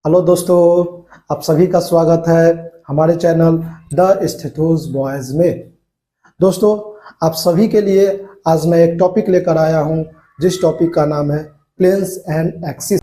Hello दोस्तों, आप सभी का स्वागत है हमारे चैनल द स्थितोज बॉयज में। दोस्तों, आप सभी के लिए आज मैं एक टॉपिक लेकर आया हूं, जिस टॉपिक का नाम है प्लेन्स एंड एक्सिस।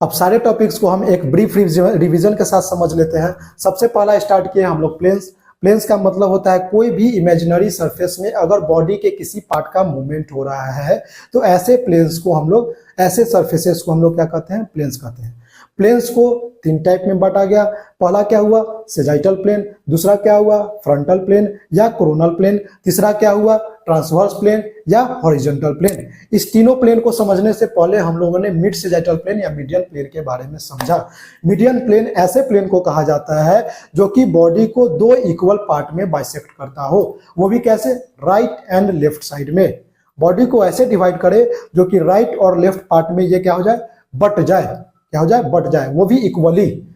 अब सारे टॉपिक्स को हम एक ब्रीफ रिवीजन के साथ समझ लेते हैं। सबसे पहला स्टार्ट किए हम लोग प्लेन्स। प्लेन्स का मतलब होता है कोई भी इमेजिनरी सरफेस में अगर बॉडी के किसी पार्ट का मूवमेंट हो रहा है तो ऐसे प्लेन्स को हम लोग, ऐसे सरफेसेस को हम लोग क्या कहते हैं? प्लेन्स कहते हैं। प्लेन्स को तीन टाइप में बांटा गया। पहला क्या हुआ? Sagittal plane. दूसरा क्या हुआ? फ्रंटल प्लेन या कोरोनल प्लेन। तीसरा क्या हुआ? ट्रांसवर्स प्लेन या हॉरिजॉन्टल प्लेन। इस तीनों प्लेन को समझने से पहले हम लोगों ने मिड सेजाइटल प्लेन या मीडियन प्लेन के बारे में समझा। मीडियन प्लेन ऐसे प्लेन को कहा जाता है जो कि बॉडी को दो इक्वल पार्ट में बाइसेक्ट करता हो। वो भी कैसे? राइट एंड लेफ्ट साइड में बॉडी को ऐसे डिवाइड करे जो कि राइट और लेफ्ट पार्ट में ये क्या हो जाए? बट जाए। क्या हो जाए? बट जाए, वो भी इक्वली।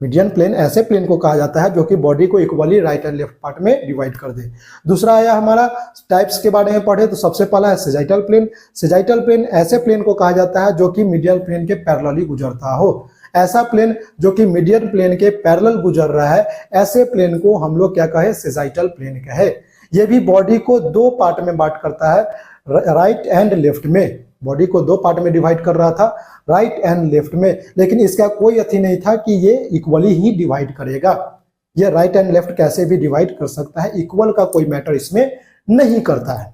मीडियन प्लेन ऐसे प्लेन को कहा जाता है जो कि बॉडी को equally right and left part में डिवाइड कर दे। दूसरा आया हमारा टाइप्स के बारे में पढ़े तो सबसे पहला है सेजाइटल प्लेन। सेजाइटल प्लेन ऐसे प्लेन को कहा जाता है जो कि मीडियन प्लेन के पैरेलली गुजरता हो। ऐसा प्लेन जो कि मीडियन प्लेन के पैरेलल गुजर रहा है, ऐसे प्लेन को हम लोग क्या कहे? सेजाइटल प्लेन कहे। ये भी बॉडी को दो पार्ट में बांट करता है, राइट एंड लेफ्ट में। बॉडी को दो पार्ट में डिवाइड कर रहा था, राइट एंड लेफ्ट में, लेकिन इसका कोई अथी नहीं था कि ये इक्वली ही डिवाइड करेगा। ये राइट एंड लेफ्ट कैसे भी डिवाइड कर सकता है, इक्वल का कोई मैटर इसमें नहीं करता है।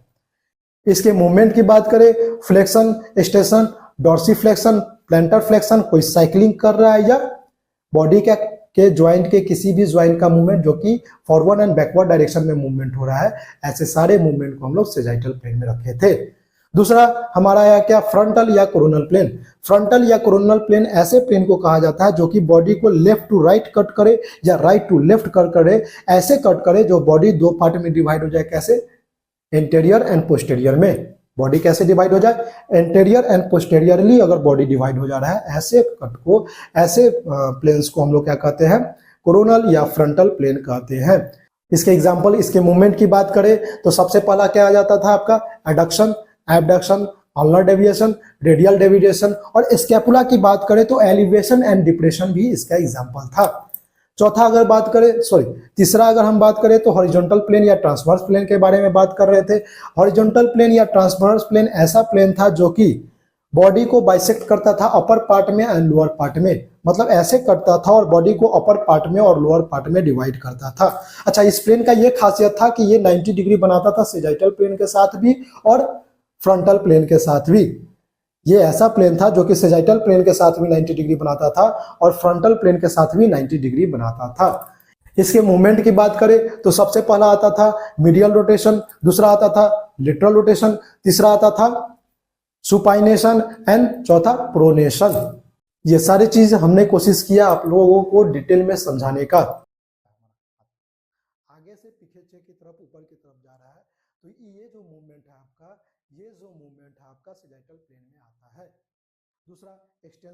इसके मूवमेंट की बात करें, फ्लेक्शन, एक्सटेंशन, डॉर्सीफ्लेक्शन, प्लैंटर फ्लेक्शन, कोई साइकिलिंग कर रहा है या बॉडी के ज्वाइंट के किसी भी ज्वाइंट का मूवमेंट जो कि फॉरवर्ड एंड बैकवर्ड डायरेक्शन में मूवमेंट हो रहा है, ऐसे सारे मूवमेंट को हम लोग सेजाइटल प्लेन में रखे थे। दूसरा हमारा आया क्या? फ्रंटल या कोरोनल प्लेन। फ्रंटल या कोरोनल प्लेन ऐसे प्लेन को कहा जाता है जो कि बॉडी को लेफ्ट टू राइट कट करे या राइट टू लेफ्ट कट करे, ऐसे कट करे जो बॉडी दो पार्ट में डिवाइड हो जाए। कैसे? एंटेरियर एंड पोस्टेरियर में। बॉडी कैसे डिवाइड हो जाए? एंटेरियर एंड पोस्टेरियरली अगर बॉडी डिवाइड हो जा रहा है, ऐसे कट को, ऐसे प्लेन्स को हम लोग क्या कहते हैं? कोरोनल या फ्रंटल प्लेन कहते हैं। इसके एग्जांपल, इसके मूवमेंट की बात करें तो सबसे पहला क्या आ जाता था आपका? Adduction, abduction, ulnar deviation, radial deviation, और स्कैपुला की बात करें तो एलिवेशन एंड डिप्रेशन भी इसका एग्जांपल था। चौथा अगर बात करें, सॉरी, तीसरा अगर हम बात करें तो हॉरिजॉन्टल प्लेन या ट्रांसवर्स प्लेन के बारे में बात कर रहे थे। हॉरिजॉन्टल प्लेन या ट्रांसवर्स प्लेन ऐसा प्लेन था जो कि बॉडी को बाइसेक्ट करता था अपर पार्ट में एंड लोअर पार्ट में। मतलब ऐसे करता था और बॉडी को अपर पार्ट में और लोअर पार्ट में डिवाइड करता था। अच्छा, इस प्लेन का ये खासियत था कि ये 90 डिग्री बनाता था सेजाइटल प्लेन के साथ भी और फ्रंटल प्लेन के साथ भी। ये ऐसा प्लेन था जो कि सेजाइटल प्लेन के साथ भी 90 डिग्री बनाता था और फ्रंटल प्लेन के साथ भी 90 डिग्री बनाता था। इसके मूवमेंट की बात करें तो सबसे पहला आता था मीडियल रोटेशन, दूसरा आता था लेटरल रोटेशन, तीसरा आता था सुपाइनेशन एंड चौथा प्रोनेशन। ये सारी चीज हमने कोशिश किया आप लोगों को डिटेल में समझाने का। आगे से पीछे की तरफ, ऊपर की तरफ जा रहा है, तो ये जो मूवमेंट है आपका, ये जो मूवमेंट है आपका सेजाइटल प्लेन में आता है। दूसरा एक्सटेंशन